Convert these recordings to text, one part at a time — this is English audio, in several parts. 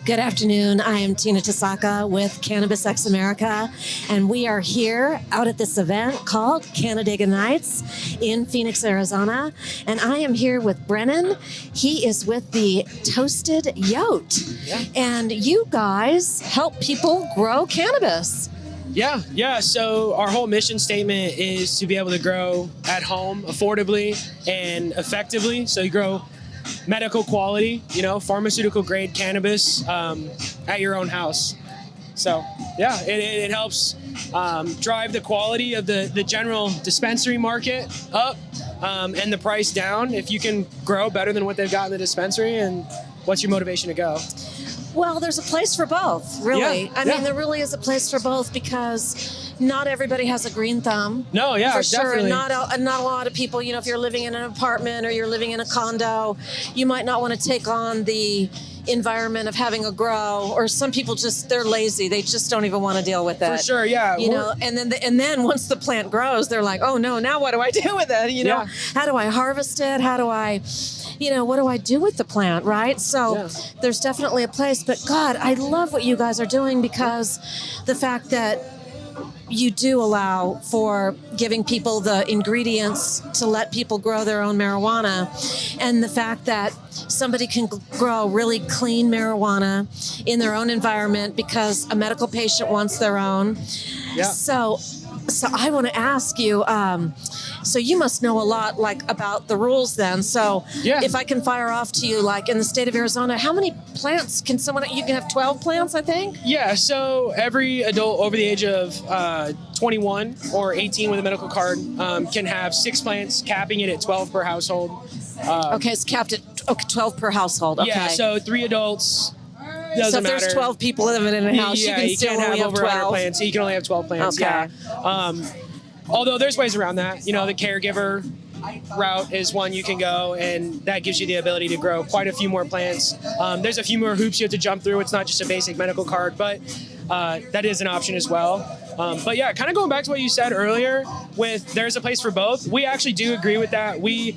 Good afternoon. I am Tina Tasaka with Cannabis X America, and we are here out at this event called Canandaigua Nights in Phoenix, Arizona. And I am here with Brennan. He is with the Toasted Yote. Yeah. And you guys help people grow cannabis. Yeah. So our whole mission statement is to be able to grow at home affordably and effectively. So you grow medical quality, pharmaceutical grade cannabis at your own house. So yeah, it helps drive the quality of the general dispensary market up and the price down if you can grow better than what they've got in the dispensary. And what's your motivation to go? Well, there's a place for both, really. Yeah, I mean, there really is a place for both because not everybody has a green thumb. No, yeah, for sure. definitely. Not a lot of people, if you're living in an apartment or you're living in a condo, you might not want to take on the environment of having a grow, or some people they're lazy. They just don't even want to deal with it. For sure, yeah. And then once the plant grows, they're like, oh no, now what do I do with it? Yeah. How do I harvest it? How do I, what do I do with the plant, right? So there's definitely a place, but God, I love what you guys are doing because the fact that you do allow for giving people the ingredients to let people grow their own marijuana, and the fact that somebody can grow really clean marijuana in their own environment because a medical patient wants their own. Yeah. So I want to ask you, so you must know a lot about the rules then. So if I can fire off to you, in the state of Arizona, how many plants can you can have 12 plants, I think? Yeah, so every adult over the age of 21 or 18 with a medical card can have 6 plants, capping it at 12 per household. Okay, it's capped at 12 per household. Okay. Yeah, so 3 adults. Doesn't so if matter. there's 12 people living in a house, you can still can't only have have over 100 12. plants. You can only have 12 plants. Okay. Yeah. Although there's ways around that. The caregiver route is one you can go, and that gives you the ability to grow quite a few more plants. There's a few more hoops you have to jump through. It's not just a basic medical card, but that is an option as well. But yeah, kind of going back to what you said earlier with there's a place for both. We actually do agree with that. We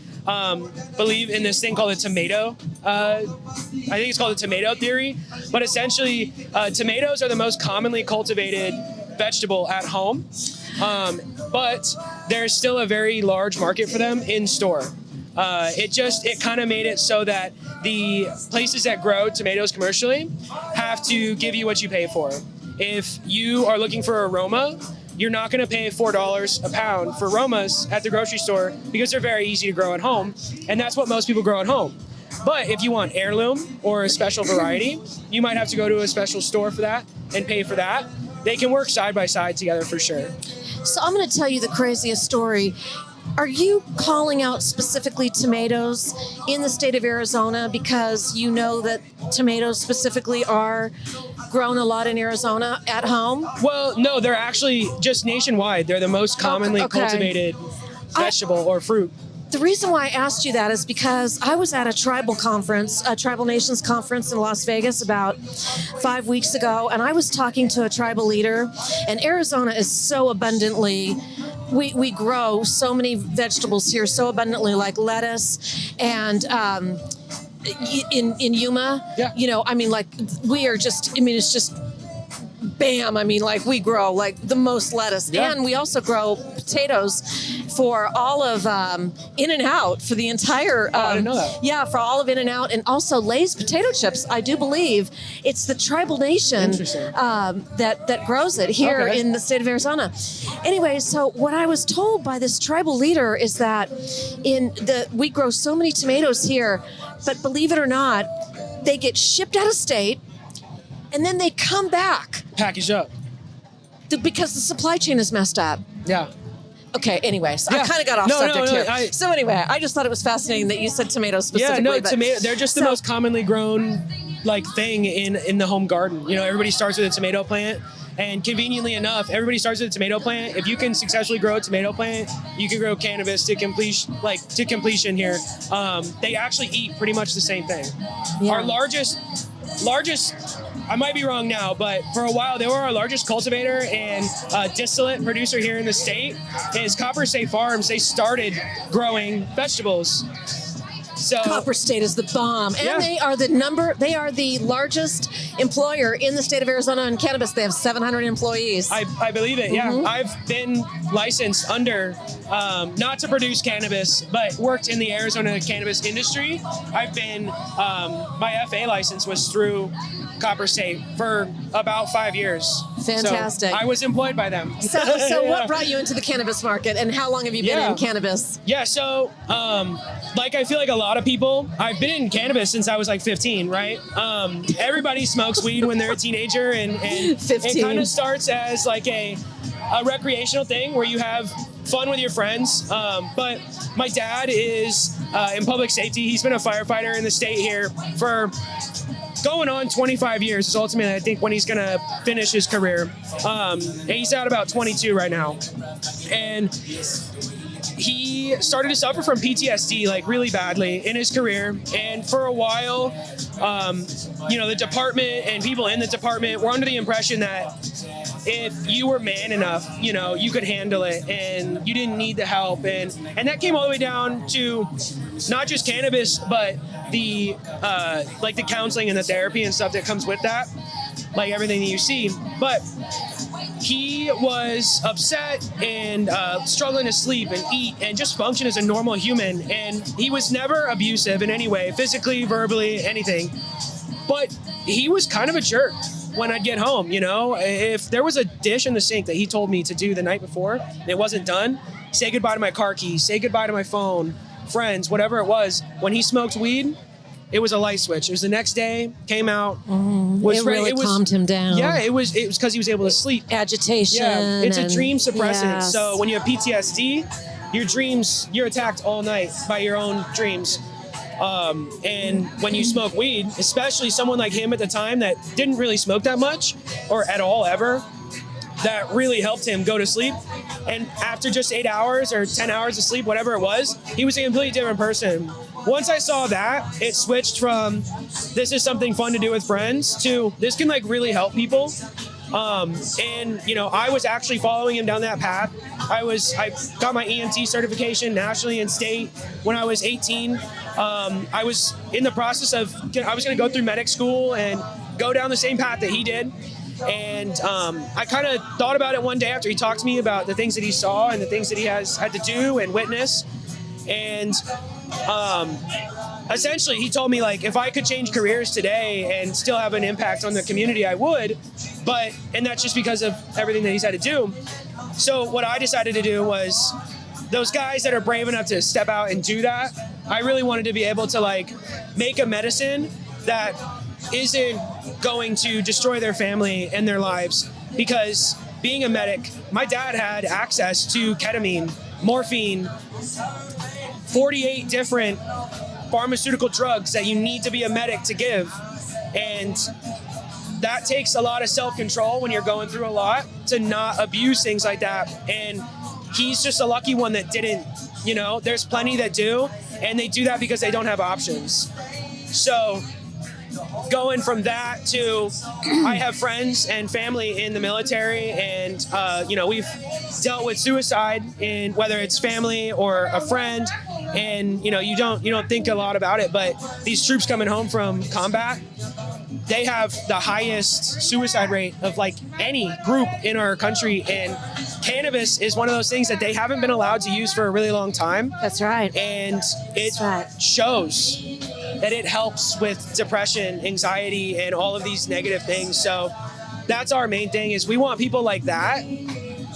believe in this thing called the tomato. I think it's called the tomato theory. But essentially, tomatoes are the most commonly cultivated vegetable at home. But there's still a very large market for them in store. It kind of made it so that the places that grow tomatoes commercially have to give you what you pay for. If you are looking for aroma, you're not going to pay $4 a pound for aromas at the grocery store because they're very easy to grow at home, and that's what most people grow at home. But if you want heirloom or a special variety, you might have to go to a special store for that and pay for that. They can work side by side together for sure. So I'm going to tell you the craziest story. Are you calling out specifically tomatoes in the state of Arizona because you know that tomatoes specifically are grown a lot in Arizona at home? Well, no, they're actually just nationwide. They're the most commonly cultivated vegetable or fruit. The reason why I asked you that is because I was at a tribal conference, a Tribal Nations conference in Las Vegas about 5 weeks ago, and I was talking to a tribal leader, and Arizona is so abundantly, we grow so many vegetables here so abundantly, like lettuce and in Yuma, we are just, it's just bam. We grow the most lettuce, and we also grow potatoes for all of In-N-Out, for the entire. I didn't know that. Yeah, for all of In-N-Out, and also Lay's potato chips. I do believe it's the tribal nation that grows it here in the state of Arizona. Anyway, so what I was told by this tribal leader is that we grow so many tomatoes here, but believe it or not, they get shipped out of state. And then they come back. Packaged up. Because the supply chain is messed up. Yeah. Okay, anyway, so I kind of got off subject here. So anyway, I just thought it was fascinating that you said tomatoes specifically. Yeah, they're just the most commonly grown thing in the home garden. Everybody starts with a tomato plant. And conveniently enough, everybody starts with a tomato plant. If you can successfully grow a tomato plant, you can grow cannabis to completion here. They actually eat pretty much the same thing. Yeah. Our largest, I might be wrong now, but for a while they were our largest cultivator and distillate producer here in the state is Copper State Farms. They started growing vegetables So Copper State is the bomb, and Yeah. they are the largest employer in the state of Arizona in cannabis. They have 700 employees. I believe it. Yeah, I've been licensed under, not to produce cannabis, but worked in the Arizona cannabis industry. I've been, my FA license was through Copper State for about 5 years. Fantastic. So I was employed by them. So Yeah. what brought you into the cannabis market, and how long have you been Yeah. in cannabis? Yeah, so like I feel like a lot of people, I've been in cannabis since I was like 15, right? Everybody smokes weed when they're a teenager, and 15. it kind of starts as like a recreational thing where you have fun with your friends. But my dad is in public safety. He's been a firefighter in the state here for going on 25 years is ultimately, I think, when he's going to finish his career. And he's at about 22 right now. And he started to suffer from PTSD like really badly in his career, and for a while, the department and people in the department were under the impression that if you were man enough, you could handle it and you didn't need the help, and that came all the way down to not just cannabis, but the like the counseling and the therapy and stuff that comes with that, like everything that you see. But he was upset and struggling to sleep and eat and just function as a normal human. And he was never abusive in any way, physically, verbally, anything. But he was kind of a jerk when I'd get home, If there was a dish in the sink that he told me to do the night before and it wasn't done, say goodbye to my car keys, say goodbye to my phone, friends, whatever it was. When he smoked weed, it was a light switch. It was the next day, came out. It really calmed him down. Yeah, it was because he was able to sleep. Agitation. Yeah, it's a dream suppressant. Yes. So when you have PTSD, your dreams, you're attacked all night by your own dreams. And when you smoke weed, especially someone like him at the time that didn't really smoke that much or at all ever, that really helped him go to sleep. And after just 8 hours or 10 hours of sleep, whatever it was, he was a completely different person. Once I saw that, it switched from this is something fun to do with friends to this can like really help people. I was actually following him down that path. I got my EMT certification nationally and state when I was 18. I was in the process of, I was going to go through medic school and go down the same path that he did. And I kind of thought about it one day after he talked to me about the things that he saw and the things that he has had to do and witness. And essentially he told me like, if I could change careers today and still have an impact on the community, I would. And that's just because of everything that he's had to do. So what I decided to do was those guys that are brave enough to step out and do that, I really wanted to be able to like make a medicine that isn't going to destroy their family and their lives. Because being a medic, my dad had access to ketamine, morphine, 48 different pharmaceutical drugs that you need to be a medic to give. And that takes a lot of self-control when you're going through a lot to not abuse things like that. And he's just a lucky one that didn't, there's plenty that do, and they do that because they don't have options. So going from that to I have friends and family in the military, and we've dealt with suicide in whether it's family or a friend, and you don't think a lot about it, but these troops coming home from combat, they have the highest suicide rate of like any group in our country, and cannabis is one of those things that they haven't been allowed to use for a really long time. That's right. And it shows that it helps with depression, anxiety, and all of these negative things. So that's our main thing, is we want people like that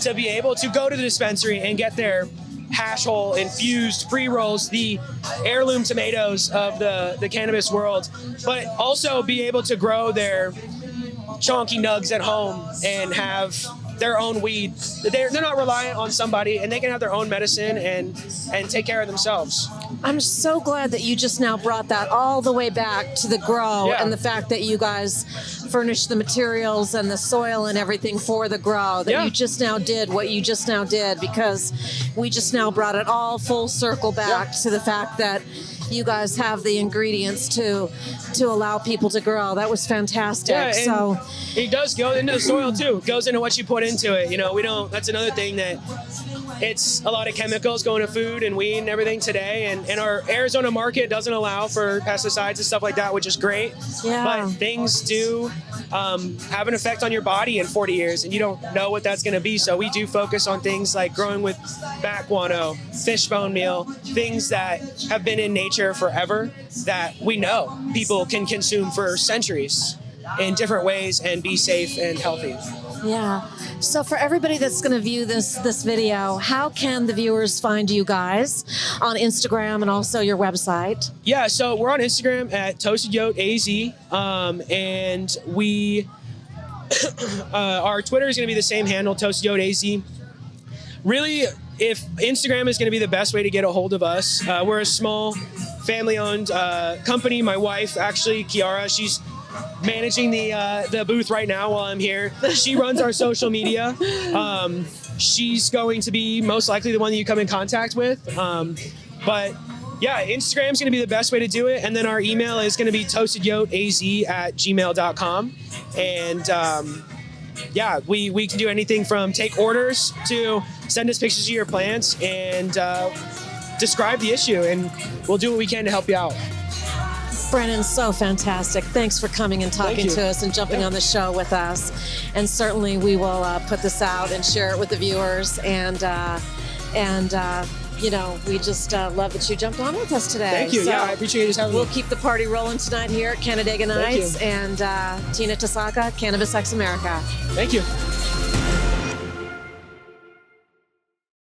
to be able to go to the dispensary and get their hash hole infused pre-rolls, the heirloom tomatoes of the cannabis world, but also be able to grow their chonky nugs at home and have their own weed. They're not reliant on somebody, and they can have their own medicine and take care of themselves. I'm so glad that you just now brought that all the way back to the grow, and the fact that you guys furnish the materials and the soil and everything for the grow, that you just now did what you just now did, because we just now brought it all full circle back to the fact that you guys have the ingredients to allow people to grow. That was fantastic. Yeah, and so it does go into the soil too. It goes into what you put into it. You know, we don't. That's another thing that it's a lot of chemicals going to food and weed and everything today. And our Arizona market doesn't allow for pesticides and stuff like that, which is great. Yeah. But things do have an effect on your body in 40 years, and you don't know what that's going to be. So we do focus on things like growing with bat guano, fish bone meal, things that have been in nature forever that we know people can consume for centuries in different ways and be safe and healthy. yeah. So for everybody that's going to view this video, how can the viewers find you guys on Instagram and also your website? Yeah, so we're on Instagram at Toasted Yote AZ, and we our Twitter is going to be the same handle, Toasted Yote AZ. Really, if Instagram is going to be the best way to get a hold of us, we're a small family-owned company. My wife, actually, Kiara, she's managing the booth right now while I'm here. She runs our social media. She's going to be most likely the one that you come in contact with. But yeah, Instagram's going to be the best way to do it. And then our email is going to be toastedyoteaz@gmail.com. And yeah, we can do anything from take orders to send us pictures of your plants and describe the issue. And we'll do what we can to help you out. Brennan, so fantastic. Thanks for coming and talking to us and jumping on the show with us. And certainly we will put this out and share it with the viewers. And you know, we just love that you jumped on with us today. Thank you. So yeah, I appreciate you just having me. we'll keep the party rolling tonight here at Canandaigua Nights. And Tina Tasaka, Cannabis X America. Thank you.